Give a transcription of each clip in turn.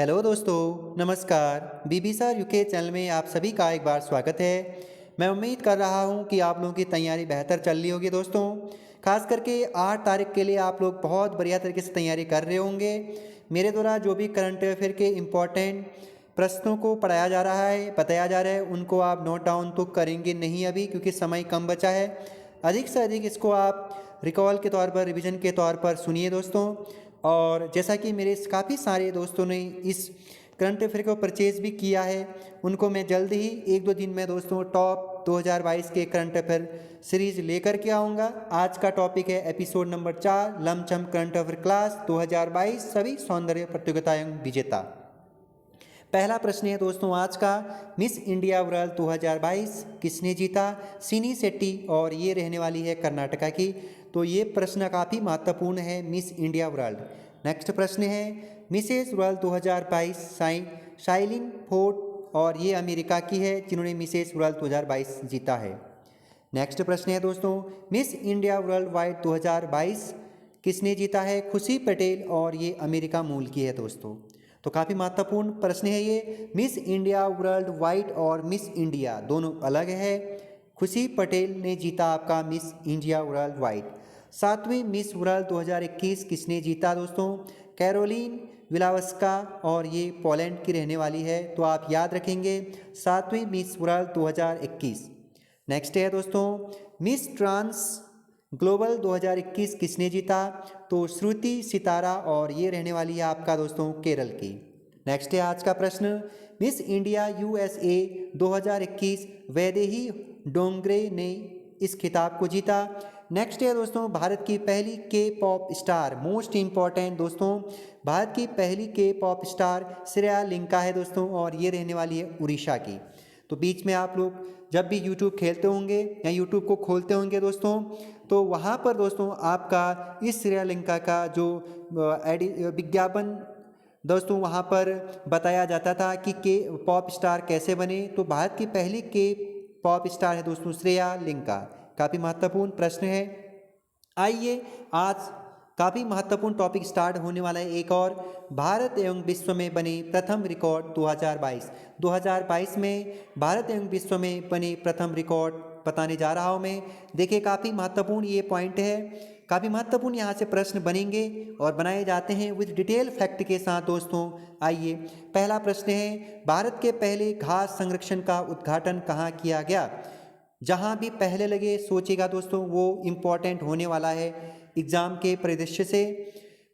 Hello दोस्तों, नमस्कार। बीबीसार UK channel में आप सभी का एक बार स्वागत है। मैं उम्मीद कर रहा हूं कि आप लोगों की तैयारी बेहतर चल रही होगी दोस्तों। खास करके 8 तारीख के लिए आप लोग बहुत बढ़िया तरीके से तैयारी कर रहे होंगे। मेरे द्वारा जो भी करंट अफेयर के इम्पोर्टेंट प्रश्नों को पढ़ाया जा रहा है, बताया जा रहा है, उनको आप नोट डाउन तो करेंगे नहीं अभी, क्योंकि समय कम बचा है। अधिक से अधिक इसको आप रिकॉल के तौर पर, रिवीजन के तौर पर सुनिए दोस्तों। और जैसा कि मेरे काफ़ी सारे दोस्तों ने इस करंट अफेयर को परचेज़ भी किया है, उनको मैं जल्द ही 1-2 दिन में दोस्तों टॉप 2022 के करंट अफेयर सीरीज़ लेकर के आऊँगा। आज का टॉपिक है episode number 4, lump sum current affair class 2022 सभी सौंदर्य प्रतियोगिताएं विजेता। पहला प्रश्न है दोस्तों आज का, मिस इंडिया वर्ल्ड 2022 किसने जीता? सिनी शेट्टी, और ये रहने वाली है कर्नाटका की। तो ये प्रश्न काफ़ी महत्वपूर्ण है, मिस इंडिया वर्ल्ड। नेक्स्ट प्रश्न है, मिसेस वर्ल्ड 2022 शाइलिन फोर्ड, और ये अमेरिका की है जिन्होंने मिसेस वर्ल्ड 2022 जीता है। नेक्स्ट प्रश्न है दोस्तों, मिस इंडिया वर्ल्ड वाइड 2022 किसने जीता है? खुशी पटेल, और ये अमेरिका मूल की है दोस्तों। तो काफ़ी महत्वपूर्ण प्रश्न है ये। मिस इंडिया वर्ल्ड वाइड और मिस इंडिया दोनों अलग है। खुशी पटेल ने जीता आपका मिस इंडिया वर्ल्ड वाइड। 7वीं मिस वर्ल्ड 2021 किसने जीता दोस्तों? कैरोलिन विलावस्का, और ये पोलैंड की रहने वाली है। तो आप याद रखेंगे 7वीं मिस वर्ल्ड 2021। नेक्स्ट है दोस्तों, मिस ट्रांस ग्लोबल 2021 किसने जीता? तो श्रुति सितारा, और ये रहने वाली है आपका दोस्तों केरल की। नेक्स्ट है आज का प्रश्न, miss India USA 2021 Vaidehi Dongre ने इस खिताब को जीता। नेक्स्ट है दोस्तों, भारत की पहली के पॉप स्टार, मोस्ट इंपॉर्टेंट दोस्तों, भारत की पहली के पॉप स्टार श्रेया लिंका है दोस्तों, और ये रहने वाली है उड़ीसा की। तो बीच में आप लोग जब भी यूट्यूब खेलते होंगे या यूट्यूब को खोलते होंगे दोस्तों, तो वहाँ पर दोस्तों आपका इस श्रीलंका का जो विज्ञापन दोस्तों वहाँ पर बताया जाता था कि के पॉप स्टार कैसे बने। तो भारत की पहली के पॉप स्टार है दोस्तों श्रेया लिंका। काफ़ी महत्वपूर्ण प्रश्न है। आइए आज काफ़ी महत्वपूर्ण टॉपिक स्टार्ट होने वाला है एक और, भारत एवं विश्व में बने प्रथम रिकॉर्ड 2022 में भारत एवं विश्व में बने प्रथम रिकॉर्ड बताने जा रहा हूँ मैं। देखिए काफ़ी महत्वपूर्ण ये पॉइंट है, काफ़ी महत्वपूर्ण यहाँ से प्रश्न बनेंगे और बनाए जाते हैं विद डिटेल फैक्ट के साथ दोस्तों। आइए पहला प्रश्न है, भारत के पहले घास संरक्षण का उद्घाटन कहाँ किया गया? जहाँ भी पहले लगे सोचिएगा दोस्तों, वो इम्पॉर्टेंट होने वाला है एग्जाम के परिदृश्य से।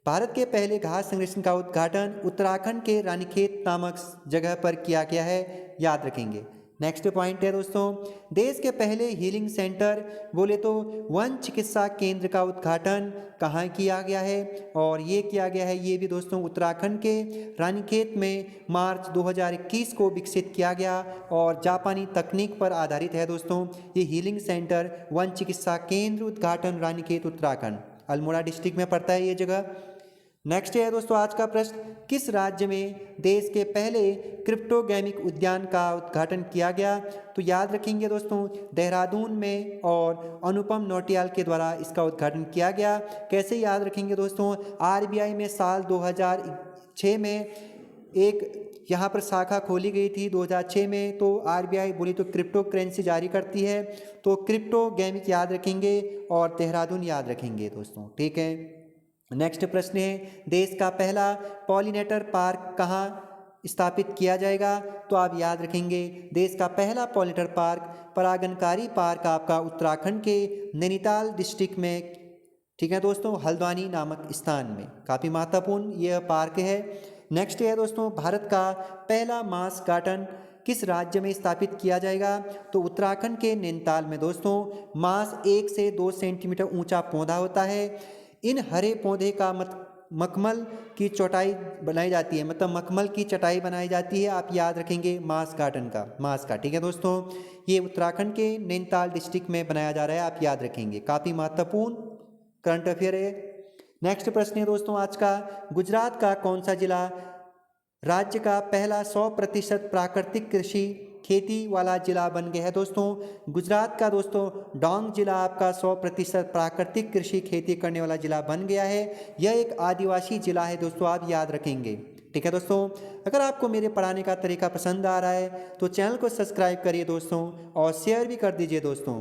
भारत के पहले घास संरक्षण का उद्घाटन उत्तराखंड के रानीखेत नामक जगह पर किया गया है, याद रखेंगे। नेक्स्ट पॉइंट है दोस्तों, देश के पहले हीलिंग सेंटर बोले तो वन चिकित्सा केंद्र का उद्घाटन कहाँ किया गया है? और ये किया गया है, ये भी दोस्तों उत्तराखंड के रानीखेत में मार्च 2021 को विकसित किया गया, और जापानी तकनीक पर आधारित है दोस्तों ये हीलिंग सेंटर वन चिकित्सा केंद्र उद्घाटन रानीखेत उत्तराखंड, अल्मोड़ा डिस्ट्रिक्ट में पड़ता है ये जगह। नेक्स्ट है दोस्तों आज का प्रश्न, किस राज्य में देश के पहले क्रिप्टोगैमिक उद्यान का उद्घाटन किया गया? तो याद रखेंगे दोस्तों देहरादून में, और अनुपम नौटियाल के द्वारा इसका उद्घाटन किया गया। कैसे याद रखेंगे दोस्तों, आरबीआई में साल 2006 में एक यहाँ पर शाखा खोली गई थी 2006 में। तो आरबीआई बोली तो क्रिप्टो करेंसी जारी करती है, तो क्रिप्टो गैमिक याद रखेंगे और देहरादून याद रखेंगे दोस्तों, ठीक है। नेक्स्ट प्रश्न है, देश का पहला पॉलिनेटर पार्क कहाँ स्थापित किया जाएगा? तो आप याद रखेंगे देश का पहला पॉलिनेटर पार्क परागणकारी पार्क आपका उत्तराखंड के नैनीताल डिस्ट्रिक्ट में, ठीक है दोस्तों, हल्द्वानी नामक स्थान में। काफ़ी महत्वपूर्ण यह पार्क है। नेक्स्ट है दोस्तों, भारत का पहला मांस गार्डन किस राज्य में स्थापित किया जाएगा? तो उत्तराखंड के नैनीताल में दोस्तों। मांस 1 से 2 सेंटीमीटर ऊंचा पौधा होता है। इन हरे पौधे का मखमल की चटाई बनाई जाती है, मतलब मखमल की चटाई बनाई जाती है, आप याद रखेंगे मांस गार्डन का, मांस का, ठीक है दोस्तों। ये उत्तराखंड के नैनीताल डिस्ट्रिक्ट में बनाया जा रहा है, आप याद रखेंगे। काफ़ी महत्वपूर्ण करंट अफेयर है। नेक्स्ट प्रश्न है दोस्तों आज का, गुजरात का कौन सा जिला राज्य का पहला 100% प्राकृतिक कृषि खेती वाला जिला बन गया है दोस्तों? गुजरात का दोस्तों डांग जिला आपका 100% प्राकृतिक कृषि खेती करने वाला जिला बन गया है। यह एक आदिवासी जिला है दोस्तों, आप याद रखेंगे, ठीक है दोस्तों, अगर आपको मेरे पढ़ाने का तरीका पसंद आ रहा है तो चैनल को सब्सक्राइब करिए दोस्तों और शेयर भी कर दीजिए दोस्तों।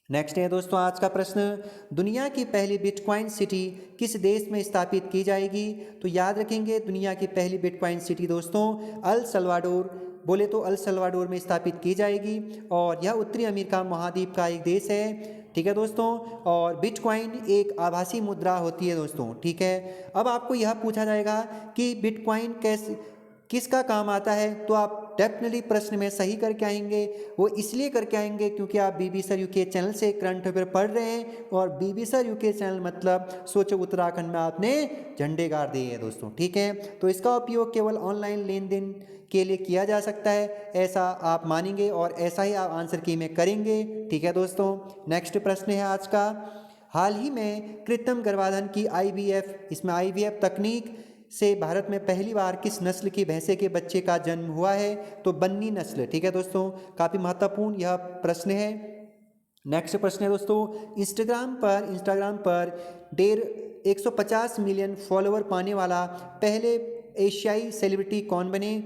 नेक्स्ट है दोस्तों आज का प्रश्न, दुनिया की पहली बिटकॉइन सिटी किस देश में स्थापित की जाएगी? तो याद रखेंगे दुनिया की पहली बिटकॉइन सिटी दोस्तों अल सल्वाडोर, बोले तो अल सल्वाडोर में स्थापित की जाएगी और यह उत्तरी अमेरिका महाद्वीप का एक देश है। ठीक है दोस्तों, और बिटकॉइन एक आभासी मुद्रा होती है दोस्तों। ठीक है, अब आपको यह पूछा जाएगा कि बिटकॉइन कैसे किसका काम आता है, तो आप डेफिनेटली प्रश्न में सही करके आएंगे। वो इसलिए करके आएंगे क्योंकि आप बीबी सर यूके चैनल से करंट अफेयर पढ़ रहे हैं और बीबी सर यूके चैनल मतलब सोचो उत्तराखंड में आपने झंडे गाड़ दिए हैं दोस्तों। ठीक है, तो इसका उपयोग केवल ऑनलाइन लेन देन के लिए किया जा सकता है, ऐसा आप मानेंगे और ऐसा ही आप आंसर की में करेंगे। ठीक है दोस्तों, नेक्स्ट प्रश्न है आज का, हाल ही में कृत्रिम गर्भाधान की IVF, इसमें IVF तकनीक से भारत में पहली बार किस नस्ल की भैंसे के बच्चे का जन्म हुआ है? तो बन्नी नस्ल। ठीक है दोस्तों, काफ़ी महत्वपूर्ण यह प्रश्न है। नेक्स्ट प्रश्न है दोस्तों, इंस्टाग्राम पर 150 मिलियन फॉलोवर पाने वाला पहले एशियाई सेलिब्रिटी कौन बने?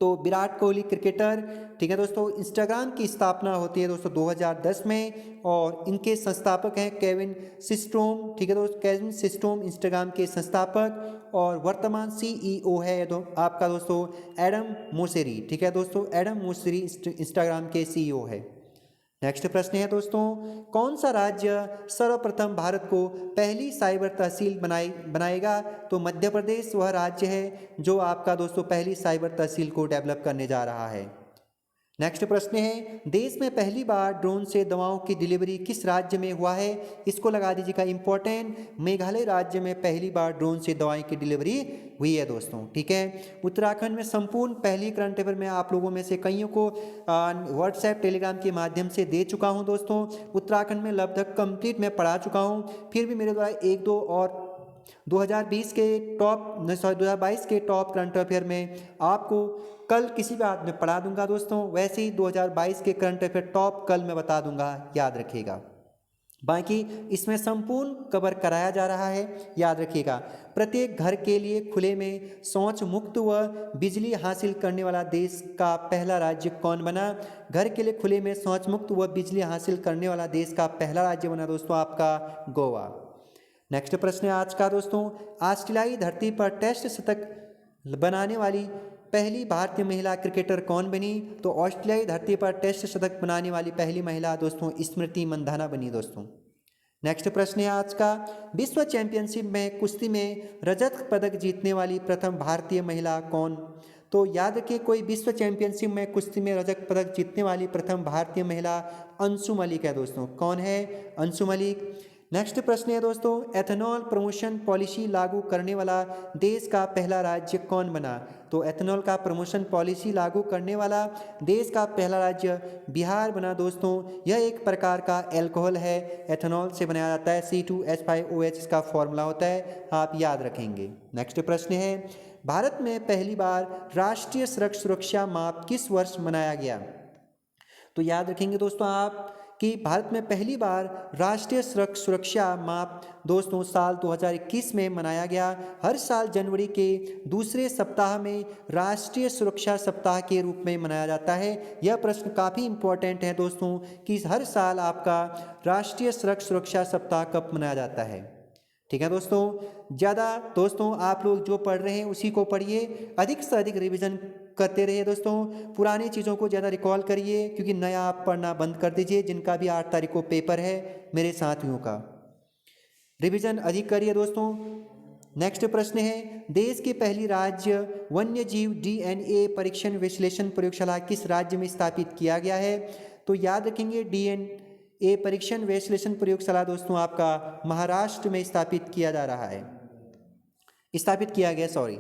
तो विराट कोहली क्रिकेटर। ठीक है दोस्तों, इंस्टाग्राम की स्थापना होती है दोस्तों 2010 में और इनके संस्थापक हैं केविन सिस्ट्रोम। ठीक है दोस्तों, केविन सिस्ट्रोम इंस्टाग्राम के संस्थापक और वर्तमान CEO है आपका दोस्तों एडम मोसेरी। ठीक है दोस्तों, एडम मोसेरी इंस्टाग्राम के CEO है। नेक्स्ट प्रश्न है दोस्तों, कौन सा राज्य सर्वप्रथम भारत को पहली साइबर तहसील बनाएगा? तो मध्य प्रदेश वह राज्य है जो आपका दोस्तों पहली साइबर तहसील को डेवलप करने जा रहा है। नेक्स्ट प्रश्न है, देश में पहली बार ड्रोन से दवाओं की डिलीवरी किस राज्य में हुआ है? इसको लगा दीजिएगा इंपॉर्टेंट, मेघालय राज्य में पहली बार ड्रोन से दवाई की डिलीवरी हुई है दोस्तों। ठीक है, उत्तराखंड में संपूर्ण पहली करंट अफेयर में आप लोगों में से कईयों को व्हाट्सएप टेलीग्राम के माध्यम से दे चुका हूं दोस्तों। उत्तराखंड में लगभग कंप्लीट मैं पढ़ा चुका हूं, फिर भी मेरे द्वारा एक दो और 2022 के टॉप करंट अफेयर में आपको कल किसी बात में पढ़ा दूंगा दोस्तों। वैसे ही 2022 के करंट अफेयर टॉप कल मैं बता दूंगा, याद रखिएगा। बाकी इसमें संपूर्ण कवर कराया जा रहा है, याद रखिएगा। प्रत्येक घर के लिए खुले में शौच मुक्त व बिजली हासिल करने वाला देश का पहला राज्य कौन बना? घर के लिए खुले में शौच मुक्त व बिजली हासिल करने वाला देश का पहला राज्य बना दोस्तों आपका गोवा। नेक्स्ट प्रश्न है आज का दोस्तों, ऑस्ट्रेलियाई धरती पर टेस्ट शतक बनाने वाली पहली भारतीय महिला क्रिकेटर कौन बनी? तो ऑस्ट्रेलियाई धरती पर टेस्ट शतक बनाने वाली पहली महिला दोस्तों स्मृति मंधाना बनी दोस्तों। नेक्स्ट प्रश्न है आज का, विश्व चैंपियनशिप में कुश्ती में रजत पदक जीतने वाली प्रथम भारतीय महिला कौन? तो याद रखिए, कोई विश्व चैंपियनशिप में कुश्ती में रजत पदक जीतने वाली प्रथम भारतीय महिला अंशु मलिक है दोस्तों। कौन है? अंशु मलिक। नेक्स्ट प्रश्न है दोस्तों, एथेनॉल प्रमोशन पॉलिसी लागू करने वाला देश का पहला राज्य कौन बना? तो एथेनॉल का प्रमोशन पॉलिसी लागू करने वाला देश का पहला राज्य बिहार बना दोस्तों। यह एक प्रकार का एल्कोहल है, एथेनॉल से बनाया जाता है, C2H5OH इसका फॉर्मूला होता है, आप याद रखेंगे। नेक्स्ट प्रश्न है, भारत में पहली बार राष्ट्रीय सड़क सुरक्षा माह किस वर्ष मनाया गया? तो याद रखेंगे दोस्तों आप कि भारत में पहली बार राष्ट्रीय सड़क सुरक्षा माह दोस्तों साल 2021 में मनाया गया। हर साल जनवरी के दूसरे सप्ताह में राष्ट्रीय सुरक्षा सप्ताह के रूप में मनाया जाता है। यह प्रश्न काफ़ी इम्पोर्टेंट है दोस्तों कि हर साल आपका राष्ट्रीय सड़क सुरक्षा सप्ताह कब मनाया जाता है। ठीक है दोस्तों, ज़्यादा दोस्तों आप लोग जो पढ़ रहे हैं उसी को पढ़िए, अधिक से अधिक रिवीजन करते रहिए दोस्तों। पुरानी चीज़ों को ज़्यादा रिकॉल करिए क्योंकि नया आप पढ़ना बंद कर दीजिए। जिनका भी 8 तारीख को पेपर है मेरे साथियों का, रिवीजन अधिक करिए दोस्तों। नेक्स्ट प्रश्न है, देश की पहली राज्य वन्यजीव DNA परीक्षण विश्लेषण प्रयोगशाला किस राज्य में स्थापित किया गया है? तो याद रखेंगे DNA परीक्षण विश्लेषण प्रयोगशाला दोस्तों आपका महाराष्ट्र में स्थापित किया गया सॉरी।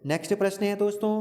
नेक्स्ट प्रश्न है दोस्तों,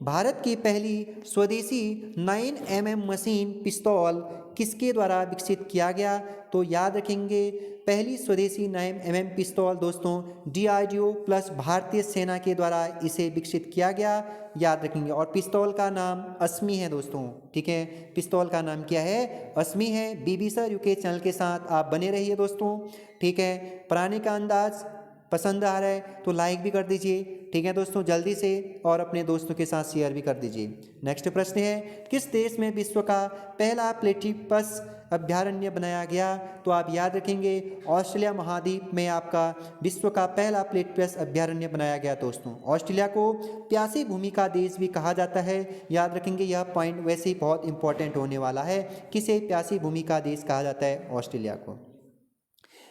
भारत की पहली स्वदेशी 9mm मशीन पिस्तौल किसके द्वारा विकसित किया गया? तो याद रखेंगे पहली स्वदेशी 9mm पिस्तौल दोस्तों DRDO प्लस भारतीय सेना के द्वारा इसे विकसित किया गया, याद रखेंगे। और पिस्तौल का नाम अस्मी है दोस्तों। ठीक है, पिस्तौल का नाम क्या है? अस्मी है। बीबी सर यूके चैनल के साथ आप बने रहिए दोस्तों। ठीक है, पढ़ाने का अंदाज पसंद आ रहा है तो लाइक भी कर दीजिए, ठीक है दोस्तों, जल्दी से, और अपने दोस्तों के साथ शेयर भी कर दीजिए। नेक्स्ट प्रश्न है, किस देश में विश्व का पहला प्लेटिपस अभयारण्य बनाया गया? तो आप याद रखेंगे ऑस्ट्रेलिया महाद्वीप में आपका विश्व का पहला प्लेटिपस अभयारण्य बनाया गया दोस्तों। ऑस्ट्रेलिया को प्यासी भूमि का देश भी कहा जाता है, याद रखेंगे, यह पॉइंट वैसे ही बहुत इंपॉर्टेंट होने वाला है, किसे प्यासी भूमि का देश कहा जाता है? ऑस्ट्रेलिया को।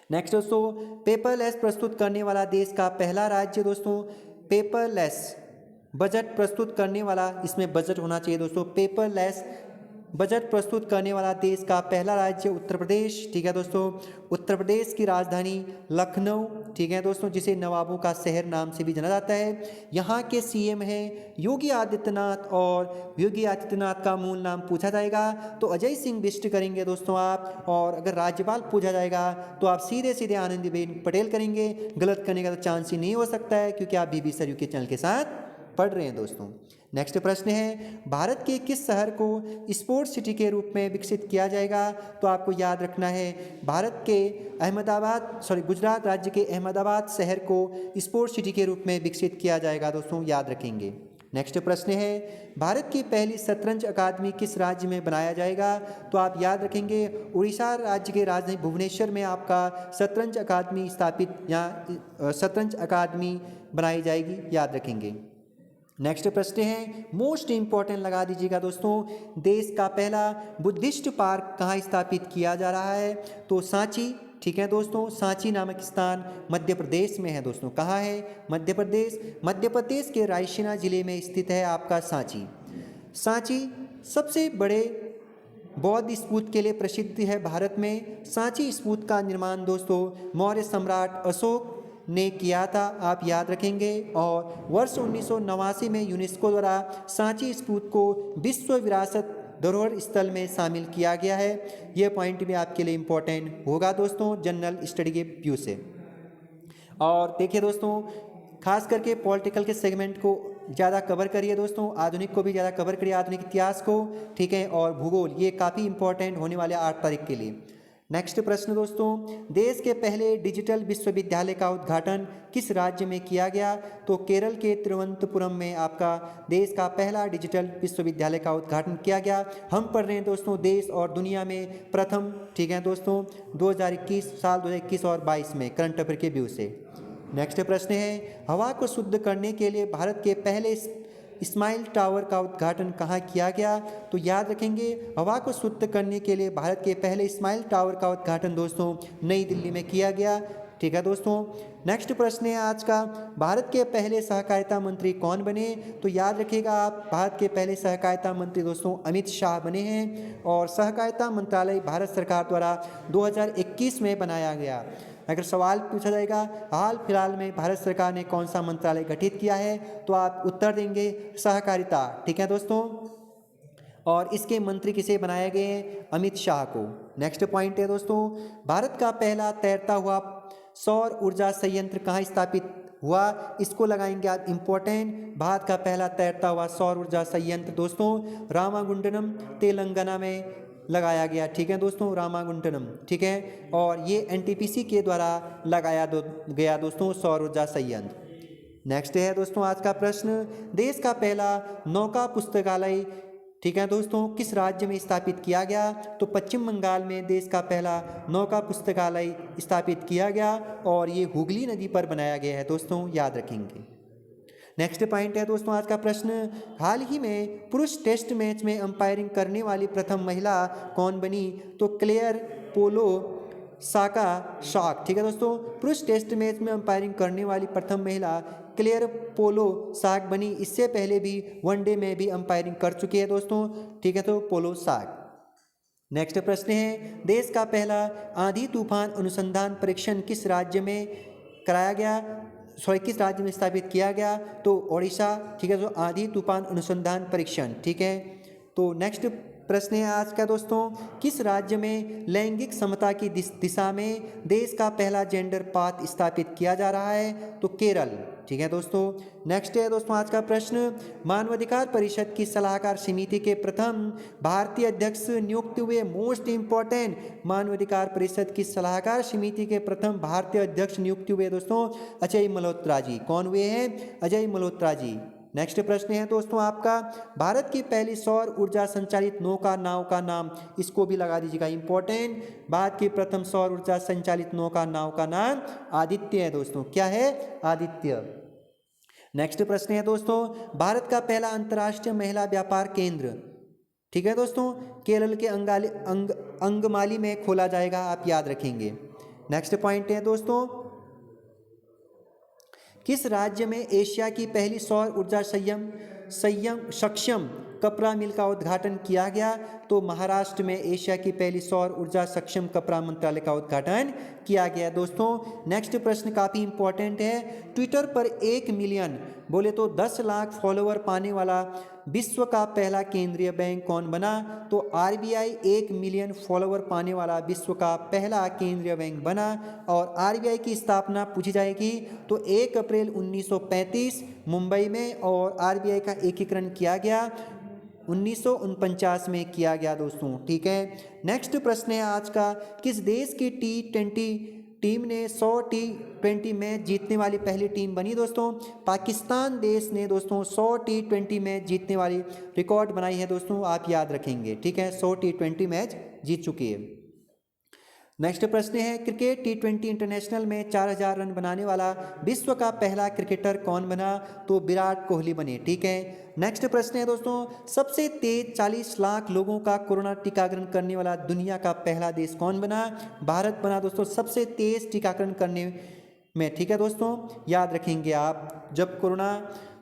नेक्स्ट दोस्तों, पेपरलेस प्रस्तुत करने वाला देश का पहला राज्य दोस्तों, पेपरलेस बजट प्रस्तुत करने वाला, इसमें बजट होना चाहिए दोस्तों, पेपरलेस बजट प्रस्तुत करने वाला देश का पहला राज्य उत्तर प्रदेश, ठीक है दोस्तों। उत्तर प्रदेश की राजधानी लखनऊ, ठीक है दोस्तों, जिसे नवाबों का शहर नाम से भी जाना जाता है। यहाँ के सीएम हैं योगी आदित्यनाथ, और योगी आदित्यनाथ का मूल नाम पूछा जाएगा तो अजय सिंह बिष्ट करेंगे दोस्तों आप, और अगर राज्यपाल पूछा जाएगा तो आप सीधे सीधे आनंदीबेन पटेल करेंगे। गलत करने का तो चांस ही नहीं हो सकता है, क्योंकि आप बीबी सर यूके चैनल के साथ पढ़ रहे हैं दोस्तों। नेक्स्ट प्रश्न है, भारत के किस शहर को स्पोर्ट्स सिटी के रूप में विकसित किया जाएगा? तो आपको याद रखना है भारत के गुजरात राज्य के अहमदाबाद शहर को स्पोर्ट्स सिटी के रूप में विकसित किया जाएगा दोस्तों, याद रखेंगे। नेक्स्ट प्रश्न है, भारत की पहली शतरंज अकादमी किस राज्य में बनाया जाएगा? तो आप याद रखेंगे उड़ीसा राज्य के राजधानी भुवनेश्वर में आपका शतरंज अकादमी स्थापित या शतरंज अकादमी बनाई जाएगी, याद रखेंगे। नेक्स्ट प्रश्न है, मोस्ट इंपॉर्टेंट लगा दीजिएगा दोस्तों, देश का पहला बुद्धिस्ट पार्क कहाँ स्थापित किया जा रहा है? तो सांची, ठीक है दोस्तों, सांची नामक स्थान मध्य प्रदेश में है दोस्तों। कहाँ है? मध्य प्रदेश। मध्य प्रदेश के रायसेन जिले में स्थित है आपका सांची। सांची सबसे बड़े बौद्ध स्तूप के लिए प्रसिद्ध है भारत में। सांची स्तूप का निर्माण दोस्तों मौर्य सम्राट अशोक ने किया था, आप याद रखेंगे। और वर्ष 1989 में यूनेस्को द्वारा सांची स्तूप को विश्व विरासत धरोहर स्थल में शामिल किया गया है। यह पॉइंट भी आपके लिए इम्पोर्टेंट होगा दोस्तों जनरल स्टडी के व्यू से। और देखिए दोस्तों, खास करके पॉलिटिकल के सेगमेंट को ज़्यादा कवर करिए दोस्तों, आधुनिक को भी ज़्यादा कवर करिए, आधुनिक इतिहास को, ठीक है, और भूगोल, ये काफ़ी इंपॉर्टेंट होने वाले 8 तारीख के लिए। नेक्स्ट प्रश्न दोस्तों, देश के पहले डिजिटल विश्वविद्यालय का उद्घाटन किस राज्य में किया गया? तो केरल के तिरुवनंतपुरम में आपका देश का पहला डिजिटल विश्वविद्यालय का उद्घाटन किया गया। हम पढ़ रहे हैं दोस्तों देश और दुनिया में प्रथम, ठीक है दोस्तों, 2021 और 22 में करंट अफेयर के व्यू से। नेक्स्ट प्रश्न है, हवा को शुद्ध करने के लिए भारत के पहले स्माइल टावर का उद्घाटन कहाँ किया गया? तो याद रखेंगे हवा को शुद्ध करने के लिए भारत के पहले स्माइल टावर का उद्घाटन दोस्तों नई दिल्ली में किया गया, ठीक है दोस्तों। नेक्स्ट प्रश्न है आज का, भारत के पहले सहकारिता मंत्री कौन बने? तो याद रखिएगा आप, भारत के पहले सहकारिता मंत्री दोस्तों अमित शाह बने हैं, और सहकारिता मंत्रालय भारत सरकार द्वारा 2021 में बनाया गया। अगर सवाल पूछा जाएगा हाल फिलहाल में भारत सरकार ने कौन सा मंत्रालय गठित किया है, तो आप उत्तर देंगे सहकारिता, ठीक है दोस्तों। और इसके मंत्री किसे बनाए गए हैं? अमित शाह को। नेक्स्ट पॉइंट है दोस्तों, भारत का पहला तैरता हुआ सौर ऊर्जा संयंत्र कहाँ स्थापित हुआ? इसको लगाएंगे आप इम्पोर्टेंट, भारत का पहला तैरता हुआ सौर ऊर्जा संयंत्र दोस्तों रामागुंडम तेलंगाना में लगाया गया, ठीक है दोस्तों, रामागुंडम, ठीक है। और ये एनटीपीसी के द्वारा लगाया गया दोस्तों सौर ऊर्जा संयंत्र। नेक्स्ट है दोस्तों आज का प्रश्न, देश का पहला नौका पुस्तकालय, ठीक है दोस्तों, किस राज्य में स्थापित किया गया? तो पश्चिम बंगाल में देश का पहला नौका पुस्तकालय स्थापित किया गया, और ये हुगली नदी पर बनाया गया है दोस्तों, याद रखेंगे। नेक्स्ट पॉइंट है दोस्तों आज का प्रश्न, हाल ही में पुरुष टेस्ट मैच में अंपायरिंग करने वाली प्रथम महिला कौन बनी? तो क्लेयर पोलो शॉक, ठीक है दोस्तों, पुरुष टेस्ट मैच में अंपायरिंग करने वाली प्रथम महिला क्लेयर पोलो शॉक बनी। इससे पहले भी वनडे में भी अंपायरिंग कर चुकी है दोस्तों, ठीक है, तो पोलो शॉक। नेक्स्ट प्रश्न है, देश का पहला आंधी तूफान अनुसंधान परीक्षण किस राज्य में कराया गया? किस राज्य में स्थापित किया गया? तो ओडिशा, ठीक है, तो आंधी तूफान अनुसंधान परीक्षण, ठीक है। तो नेक्स्ट प्रश्न है आज का दोस्तों, किस राज्य में लैंगिक समता की दिशा में देश का पहला जेंडर पाथ स्थापित किया जा रहा है? तो केरल। ठीक है दोस्तों। नेक्स्ट है दोस्तों आज का प्रश्न, मानवाधिकार परिषद की सलाहकार समिति के प्रथम भारतीय अध्यक्ष नियुक्त हुए। मोस्ट इंपॉर्टेंट, मानवाधिकार परिषद की सलाहकार समिति के प्रथम भारतीय अध्यक्ष नियुक्त हुए दोस्तों अजय मल्होत्रा जी। कौन हुए हैं? अजय मल्होत्रा जी। नेक्स्ट प्रश्न है दोस्तों आपका, भारत की पहली सौर ऊर्जा संचालित नौका नाव का नाम, इसको भी लगा दीजिएगा इंपॉर्टेंट, भारत की प्रथम सौर ऊर्जा संचालित नौका नाव का नाम आदित्य है दोस्तों। क्या है? आदित्य। नेक्स्ट प्रश्न है दोस्तों, भारत का पहला अंतर्राष्ट्रीय महिला व्यापार केंद्र, ठीक है दोस्तों, केरल के अंगमाली में खोला जाएगा, आप याद रखेंगे। नेक्स्ट पॉइंट है दोस्तों, किस राज्य में एशिया की पहली सौर ऊर्जा सक्षम कपड़ा मिल का उद्घाटन किया गया? तो महाराष्ट्र में एशिया की पहली सौर ऊर्जा सक्षम कपड़ा मंत्रालय का उद्घाटन किया गया दोस्तों। नेक्स्ट प्रश्न काफ़ी इंपॉर्टेंट है, ट्विटर पर 1 मिलियन बोले तो 10 लाख फॉलोवर पाने वाला विश्व का पहला केंद्रीय बैंक कौन बना? तो आरबीआई 1 मिलियन फॉलोवर पाने वाला विश्व का पहला केंद्रीय बैंक बना। और आरबीआई की स्थापना पूछी जाएगी तो 1 अप्रैल 1935 मुंबई में, और आरबीआई का एकीकरण किया गया 1949 में किया गया दोस्तों। ठीक है। नेक्स्ट प्रश्न है आज का, किस देश की T20 टीम ने 100 T20 मैच जीतने वाली पहली टीम बनी दोस्तों? पाकिस्तान देश ने दोस्तों 100 T20 मैच जीतने वाली रिकॉर्ड बनाई है दोस्तों, आप याद रखेंगे। ठीक है, 100 T20 मैच जीत चुकी है। नेक्स्ट प्रश्न है, क्रिकेट T20 इंटरनेशनल में 4000 रन बनाने वाला विश्व का पहला क्रिकेटर कौन बना? तो विराट कोहली बने। ठीक है। नेक्स्ट प्रश्न है दोस्तों, सबसे तेज 40 लाख लोगों का कोरोना टीकाकरण करने वाला दुनिया का पहला देश कौन बना? भारत बना दोस्तों सबसे तेज टीकाकरण करने में। ठीक है दोस्तों, याद रखेंगे आप, जब कोरोना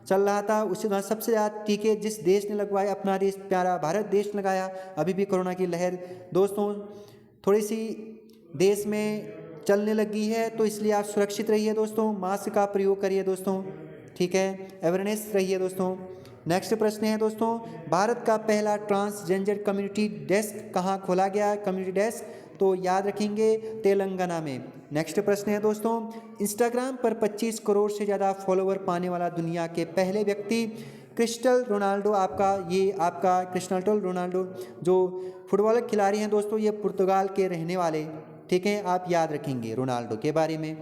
चल रहा था उसी दौरान सबसे ज़्यादा टीके जिस देश ने लगवाए, अपना देश प्यारा भारत देश लगाया। अभी भी कोरोना की लहर दोस्तों थोड़ी सी देश में चलने लगी है, तो इसलिए आप सुरक्षित रहिए दोस्तों, मास्क का प्रयोग करिए दोस्तों। ठीक है, अवेयरनेस रहिए दोस्तों। नेक्स्ट प्रश्न है दोस्तों, भारत का पहला ट्रांसजेंडर कम्युनिटी डेस्क कहाँ खोला गया? कम्युनिटी डेस्क, तो याद रखेंगे तेलंगाना में। नेक्स्ट प्रश्न है दोस्तों, इंस्टाग्राम पर 25 करोड़ से ज़्यादा फॉलोवर पाने वाला दुनिया के पहले व्यक्ति? Cristiano Ronaldo. आपका क्रिस्टियानो रोनाल्डो जो फुटबॉल खिलाड़ी हैं दोस्तों, ये पुर्तगाल के रहने वाले, ठीक है, आप याद रखेंगे रोनाल्डो के बारे में।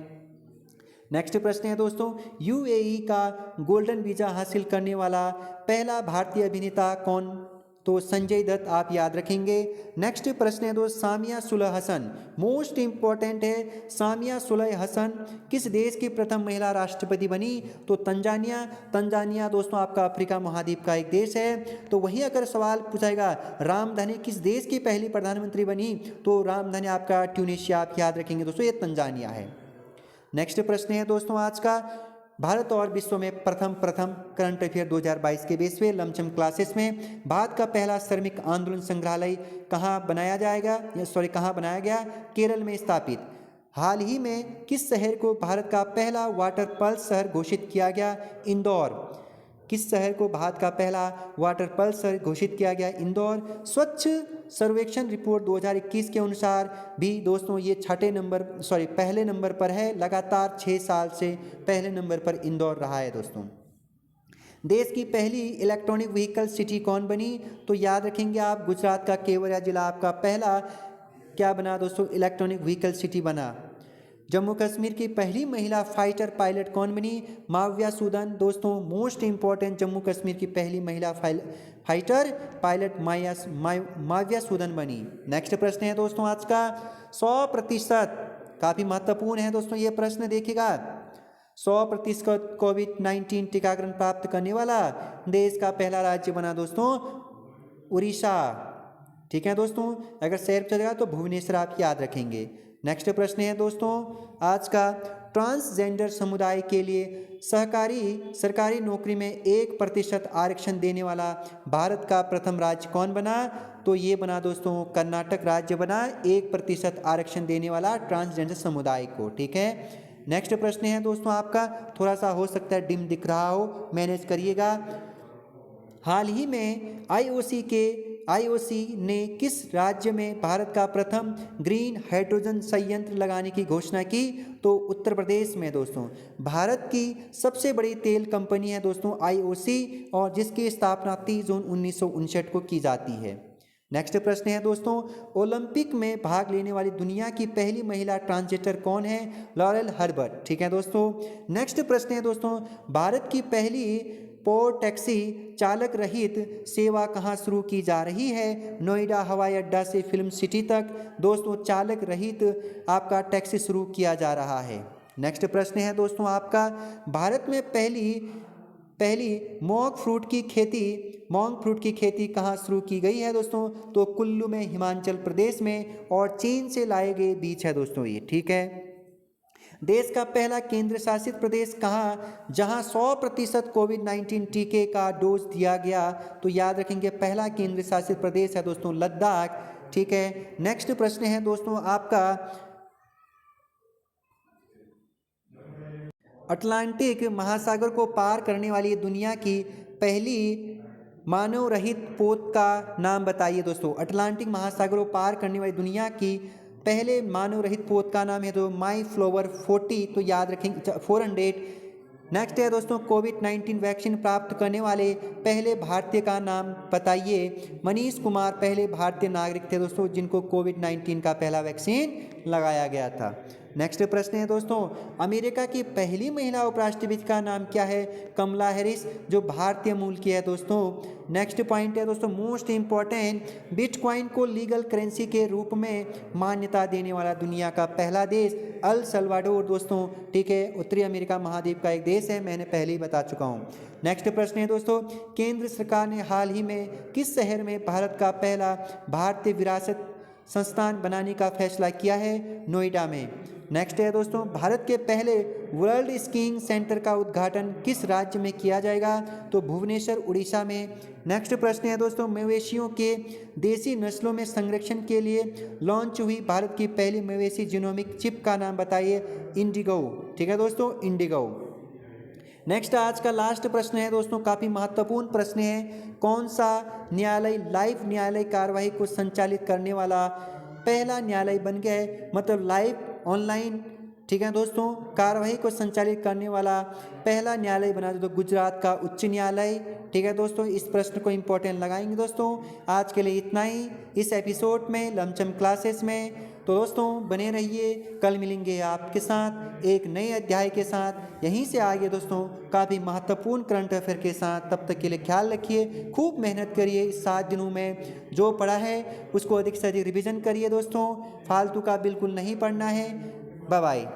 नेक्स्ट प्रश्न है दोस्तों, यूएई का गोल्डन वीज़ा हासिल करने वाला पहला भारतीय अभिनेता कौन? तो संजय दत्त, आप याद रखेंगे। नेक्स्ट प्रश्न है दोस्त, सामिया सुलह हसन, मोस्ट इंपॉर्टेंट है, सामिया सुलह हसन किस देश की प्रथम महिला राष्ट्रपति बनी? तो तंजानिया दोस्तों आपका अफ्रीका महाद्वीप का एक देश है। तो वहीं अगर सवाल पूछाएगा रामधने किस देश की पहली प्रधानमंत्री बनी? तो रामधने आपका ट्यूनीशिया, आप याद रखेंगे दोस्तों, ये तंजानिया है। नेक्स्ट प्रश्न है दोस्तों आज का, भारत और विश्व में प्रथम करंट अफेयर 2022 के बेस पे लमसम क्लासेस में भारत का पहला श्रमिक आंदोलन संग्रहालय कहाँ बनाया गया? केरल में स्थापित। हाल ही में किस शहर को भारत का पहला वाटर पल्स शहर घोषित किया गया? इंदौर। किस शहर को भारत का पहला वाटर पल्स शहर घोषित किया गया? इंदौर। स्वच्छ सर्वेक्षण रिपोर्ट 2021 के अनुसार भी दोस्तों ये पहले नंबर पर है, लगातार 6 साल से पहले नंबर पर इंदौर रहा है दोस्तों। देश की पहली इलेक्ट्रॉनिक व्हीकल सिटी कौन बनी? तो याद रखेंगे आप, गुजरात का केवड़िया जिला आपका पहला क्या बना दोस्तों? इलेक्ट्रॉनिक व्हीकल सिटी बना। जम्मू कश्मीर की पहली महिला फाइटर पायलट कौन बनी? माव्या सूदन दोस्तों, मोस्ट इंपॉर्टेंट, जम्मू कश्मीर की पहली महिला फाइटर पायलट माव्या सूदन बनी। नेक्स्ट प्रश्न है दोस्तों आज का, 100%, काफ़ी महत्वपूर्ण है दोस्तों ये प्रश्न, देखिएगा। 100% कोविड-19 टीकाकरण प्राप्त करने वाला देश का पहला राज्य बना दोस्तों उड़ीसा। ठीक है दोस्तों, अगर शहर चलेगा तो भुवनेश्वर, आप याद रखेंगे। नेक्स्ट प्रश्न है दोस्तों आज का, ट्रांसजेंडर समुदाय के लिए सरकारी नौकरी में 1% आरक्षण देने वाला भारत का प्रथम राज्य कौन बना? तो ये बना दोस्तों कर्नाटक राज्य बना, 1% आरक्षण देने वाला ट्रांसजेंडर समुदाय को। ठीक है। नेक्स्ट प्रश्न है दोस्तों आपका, थोड़ा सा हो सकता है डिम दिख रहा हो, मैनेज करिएगा। हाल ही में आईओसी ने किस राज्य में भारत का प्रथम ग्रीन हाइड्रोजन संयंत्र लगाने की घोषणा की? तो उत्तर प्रदेश में दोस्तों। भारत की सबसे बड़ी तेल कंपनी है दोस्तों आईओसी, और जिसकी स्थापना 30 जून 1959 को की जाती है। नेक्स्ट प्रश्न है दोस्तों, ओलंपिक में भाग लेने वाली दुनिया की पहली महिला ट्रांसजेंडर कौन है? Laurel Herbert. ठीक है दोस्तों। नेक्स्ट प्रश्न है दोस्तों, भारत की पहली पोर्ट टैक्सी चालक रहित सेवा कहाँ शुरू की जा रही है? नोएडा हवाई अड्डा से फिल्म सिटी तक दोस्तों चालक रहित आपका टैक्सी शुरू किया जा रहा है। नेक्स्ट प्रश्न है दोस्तों आपका, भारत में पहली मॉन्क फ्रूट की खेती कहाँ शुरू की गई है दोस्तों? तो कुल्लू में, हिमाचल प्रदेश में, और चीन से लाए गए बीज है दोस्तों ये। ठीक है। देश का पहला केंद्र शासित प्रदेश कहाँ जहां 100% कोविड-19 टीके का डोज दिया गया? तो याद रखेंगे पहला केंद्र शासित प्रदेश है दोस्तों लद्दाख। ठीक है। नेक्स्ट प्रश्न है दोस्तों आपका, अटलांटिक महासागर को पार करने वाली दुनिया की पहली मानव रहित पोत का नाम बताइए दोस्तों। अटलांटिक महासागर को पार करने वाली दुनिया की पहले मानव रहित पोत का नाम है तो माई फ्लोवर 40, तो याद रखेंगे 400। नेक्स्ट है दोस्तों, कोविड-19 वैक्सीन प्राप्त करने वाले पहले भारतीय का नाम बताइए। मनीष कुमार पहले भारतीय नागरिक थे दोस्तों जिनको कोविड-19 का पहला वैक्सीन लगाया गया था। नेक्स्ट प्रश्न है दोस्तों, अमेरिका की पहली महिला उपराष्ट्रपति का नाम क्या है? कमला हैरिस, जो भारतीय मूल की है दोस्तों। नेक्स्ट पॉइंट है दोस्तों मोस्ट इंपॉर्टेंट, बिटकॉइन को लीगल करेंसी के रूप में मान्यता देने वाला दुनिया का पहला देश अल सल्वाडोर दोस्तों। ठीक है। उत्तरी अमेरिका महाद्वीप का एक देश है, मैंने पहले ही बता चुका हूँ। नेक्स्ट प्रश्न है दोस्तों, केंद्र सरकार ने हाल ही में किस शहर में भारत का पहला भारतीय विरासत संस्थान बनाने का फैसला किया है? नोएडा में। नेक्स्ट है दोस्तों, भारत के पहले वर्ल्ड स्कीइंग सेंटर का उद्घाटन किस राज्य में किया जाएगा? तो भुवनेश्वर, उड़ीसा में। नेक्स्ट प्रश्न है दोस्तों, मवेशियों के देसी नस्लों में संरक्षण के लिए लॉन्च हुई भारत की पहली मवेशी जीनोमिक चिप का नाम बताइए। इंडिगो। ठीक है दोस्तों, इंडिगो। नेक्स्ट आज का लास्ट प्रश्न है दोस्तों, काफ़ी महत्वपूर्ण प्रश्न है, कौन सा न्यायालय लाइव न्यायालय कार्यवाही को संचालित करने वाला पहला न्यायालय बन गया है? मतलब लाइव ऑनलाइन, ठीक है दोस्तों, कार्यवाही को संचालित करने वाला पहला न्यायालय बना तो गुजरात का उच्च न्यायालय। ठीक है दोस्तों, इस प्रश्न को इंपॉर्टेंट लगाएंगे दोस्तों। आज के लिए इतना ही इस एपिसोड में लमसम क्लासेस में। तो दोस्तों बने रहिए, कल मिलेंगे आपके साथ एक नए अध्याय के साथ। यहीं से आगे दोस्तों काफ़ी महत्वपूर्ण करंट अफेयर के साथ। तब तक के लिए ख्याल रखिए, खूब मेहनत करिए। इस 7 दिनों में जो पढ़ा है उसको अधिक से अधिक रिवीजन करिए दोस्तों, फालतू का बिल्कुल नहीं पढ़ना है। Bye bye.